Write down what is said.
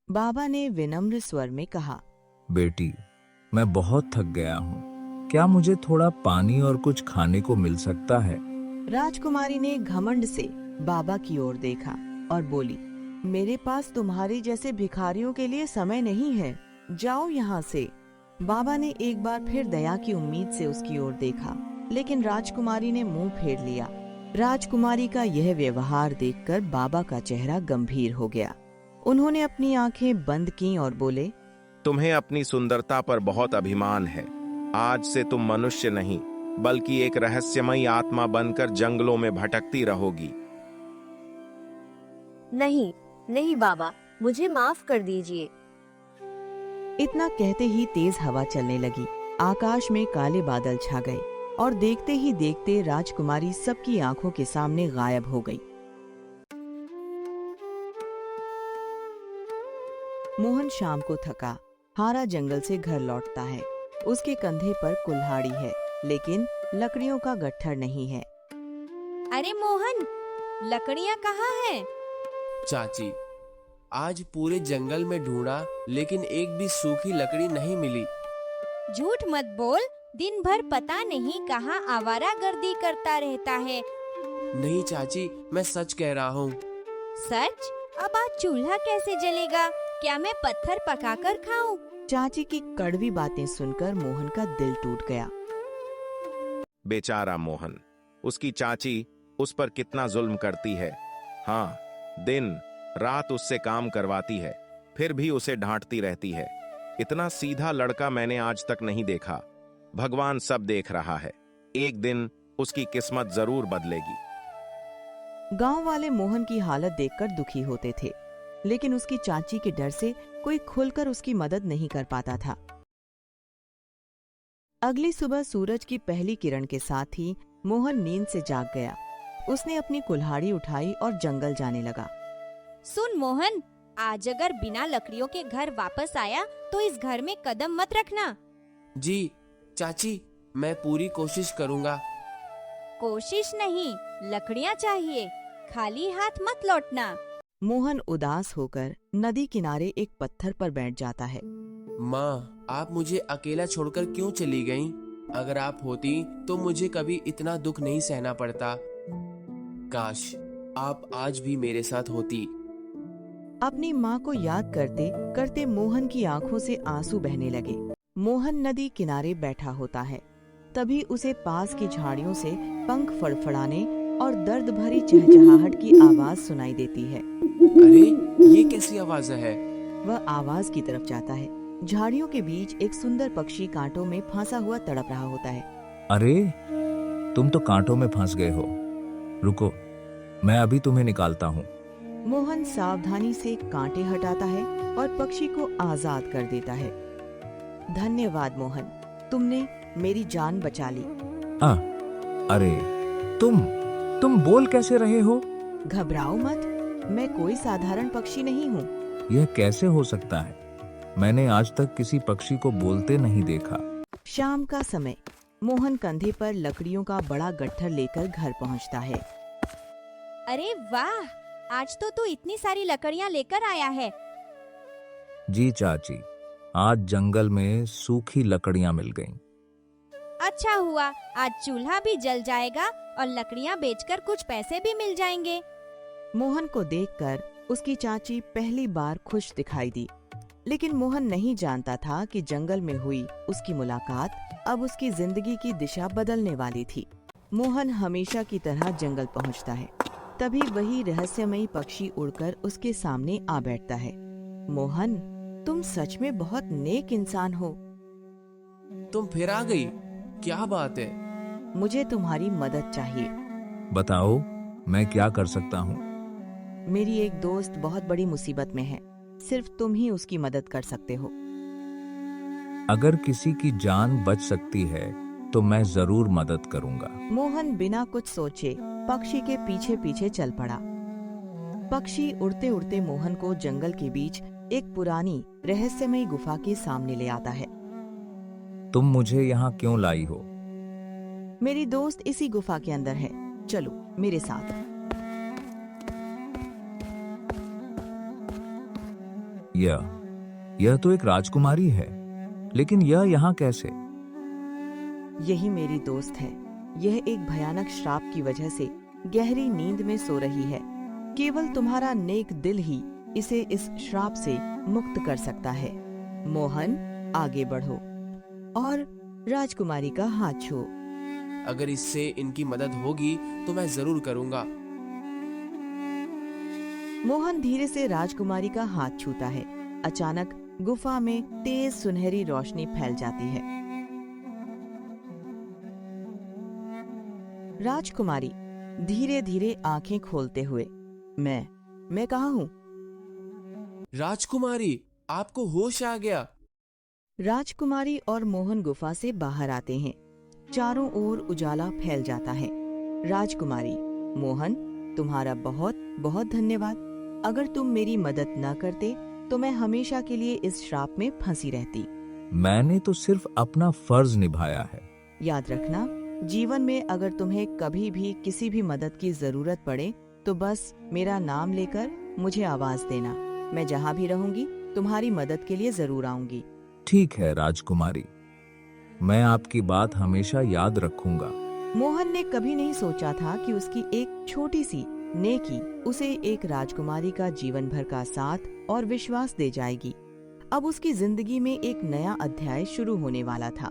बाबा ने विनम्र स्वर में कहा, बेटी, मैं बहुत थक गया हूँ। क्या मुझे थोड़ा पानी और कुछ खाने को मिल सकता है? राजकुमारी ने घमंड से बाबा की ओर देखा और बोली, मेरे पास तुम्हारे जैसे भिखारियों के लिए समय नहीं है, जाओ यहाँ से। बाबा ने एक बार फिर दया की उम्मीद से उसकी ओर देखा, लेकिन राजकुमारी ने मुंह फेर लिया। राजकुमारी का यह व्यवहार देखकर बाबा का चेहरा गंभीर हो गया। उन्होंने अपनी आंखें बंद की और बोले, तुम्हें अपनी सुंदरता पर बहुत अभिमान है। आज से तुम मनुष्य नहीं, बल्कि एक रहस्यमयी आत्मा बनकर जंगलों में भटकती रहोगी। नहीं नहीं बाबा, मुझे माफ कर दीजिए। इतना कहते ही तेज हवा चलने लगी। आकाश में काले बादल छा गए और देखते ही देखते राजकुमारी सबकी आंखों के सामने गायब हो गई। मोहन शाम को थका हारा जंगल से घर लौटता है। उसके कंधे पर कुल्हाड़ी है, लेकिन लकड़ियों का गट्ठर नहीं है। अरे मोहन, लकड़ियाँ कहाँ हैं? चाची, आज पूरे जंगल में ढूंढा, लेकिन एक भी सूखी लकड़ी नहीं मिली। झूठ मत बोल, दिन भर पता नहीं कहाँ आवारागर्दी करता रहता है। नहीं चाची, मैं सच कह रहा हूँ। सच? अब आज चूल्हा कैसे जलेगा? क्या मैं पत्थर पकाकर खाऊं? चाची की कड़वी बातें सुनकर मोहन का दिल टूट गया। बेचारा मोहन, उसकी चाची उस पर कितना जुल्म करती है। हाँ, दिन रात उससे काम करवाती है, फिर भी उसे डांटती रहती है। इतना सीधा लड़का मैंने आज तक नहीं देखा। भगवान सब देख रहा है, एक दिन उसकी किस्मत जरूर बदलेगी। गांव वाले मोहन की हालत देखकर दुखी होते थे, लेकिन उसकी चाची के डर से कोई खुलकर उसकी मदद नहीं कर पाता था। अगली सुबह सूरज की पहली किरण के साथ ही मोहन नींद से जाग गया। उसने अपनी कुल्हाड़ी उठाई और जंगल जाने लगा। सुन मोहन, आज अगर बिना लकड़ियों के घर वापस आया तो इस घर में कदम मत रखना। जी चाची, मैं पूरी कोशिश करूँगा। कोशिश नहीं, लकड़ियाँ चाहिए, खाली हाथ मत लौटना। मोहन उदास होकर नदी किनारे एक पत्थर पर बैठ जाता है। माँ, आप मुझे अकेला छोड़कर क्यों चली गईं? अगर आप होती तो मुझे कभी इतना दुख नहीं सहना पड़ता। काश आप आज भी मेरे साथ होती। अपनी माँ को याद करते करते मोहन की आंखों से आंसू बहने लगे। मोहन नदी किनारे बैठा होता है। तभी उसे पास की झाड़ियों से पंख फड़फड़ाने और दर्द भरी चहचहाहट की आवाज सुनाई देती है। अरे, ये कैसी आवाज है? वह आवाज की तरफ जाता है। झाड़ियों के बीच एक सुंदर पक्षी कांटों में फंसा हुआ तड़प रहा होता है। अरे, तुम तो कांटों में फंस गए हो। रुको, मैं अभी तुम्हें निकालता हूँ। मोहन सावधानी से कांटे हटाता है और पक्षी को आजाद कर देता है। धन्यवाद मोहन, तुमने मेरी जान बचा ली। अरे, तुम बोल कैसे रहे हो? घबराओ मत, मैं कोई साधारण पक्षी नहीं हूँ। यह कैसे हो सकता है? मैंने आज तक किसी पक्षी को बोलते नहीं देखा। शाम का समय, मोहन कंधे पर लकड़ियों का बड़ा गट्ठर लेकर घर पहुँचता है। अरे वाह, आज तो तू इतनी सारी लकड़ियाँ लेकर आया है। जी चाची, आज जंगल में सूखी लकड़ियाँ मिल गईं। अच्छा हुआ, आज चूल्हा भी जल जाएगा और लकड़ियाँ बेचकर कुछ पैसे भी मिल जाएंगे। मोहन को देखकर उसकी चाची पहली बार खुश दिखाई दी, लेकिन मोहन नहीं जानता था कि जंगल में हुई उसकी मुलाकात अब उसकी जिंदगी की दिशा बदलने वाली थी। मोहन हमेशा की तरह जंगल पहुंचता है। तभी वही रहस्यमयी पक्षी उड़कर उसके सामने आ बैठता है। मोहन, तुम सच में बहुत नेक इंसान हो। तुम फिर आ गई, क्या बात है? मुझे तुम्हारी मदद चाहिए। बताओ, मैं क्या कर सकता हूँ? मेरी एक दोस्त बहुत बड़ी मुसीबत में है, सिर्फ तुम ही उसकी मदद कर सकते हो। अगर किसी की जान बच सकती है तो मैं जरूर मदद करूंगा। मोहन बिना कुछ सोचे पक्षी के पीछे पीछे चल पड़ा। पक्षी उड़ते उड़ते मोहन को जंगल के बीच एक पुरानी रहस्यमयी गुफा के सामने ले आता है। तुम मुझे यहाँ क्यों लाई हो? मेरी दोस्त इसी गुफा के अंदर है, चलो मेरे साथ। यह तो एक राजकुमारी है, लेकिन यह यहाँ कैसे? यही मेरी दोस्त है। यह एक भयानक श्राप की वजह से गहरी नींद में सो रही है। केवल तुम्हारा नेक दिल ही इसे इस श्राप से मुक्त कर सकता है। मोहन, आगे बढ़ो और राजकुमारी का हाथ छुओ। अगर इससे इनकी मदद होगी तो मैं जरूर करूंगा। मोहन धीरे से राजकुमारी का हाथ छूता है। अचानक गुफा में तेज सुनहरी रोशनी फैल जाती है। राजकुमारी धीरे धीरे आंखें खोलते हुए, मैं कहाँ हूँ? राजकुमारी, आपको होश आ गया। राजकुमारी और मोहन गुफा से बाहर आते हैं। चारों ओर उजाला फैल जाता है। राजकुमारी, मोहन, तुम्हारा बहुत बहुत धन्यवाद। अगर तुम मेरी मदद न करते तो मैं हमेशा के लिए इस श्राप में फंसी रहती। मैंने तो सिर्फ अपना फर्ज निभाया है। याद रखना, जीवन में अगर तुम्हें कभी भी किसी भी मदद की जरूरत पड़े तो बस मेरा नाम लेकर मुझे आवाज देना। मैं जहाँ भी रहूंगी तुम्हारी मदद के लिए जरूर आऊंगी। ठीक है राजकुमारी, मैं आपकी बात हमेशा याद रखूंगा। मोहन ने कभी नहीं सोचा था कि उसकी एक छोटी सी नेकी उसे एक राजकुमारी का जीवन भर का साथ और विश्वास दे जाएगी। अब उसकी जिंदगी में एक नया अध्याय शुरू होने वाला था।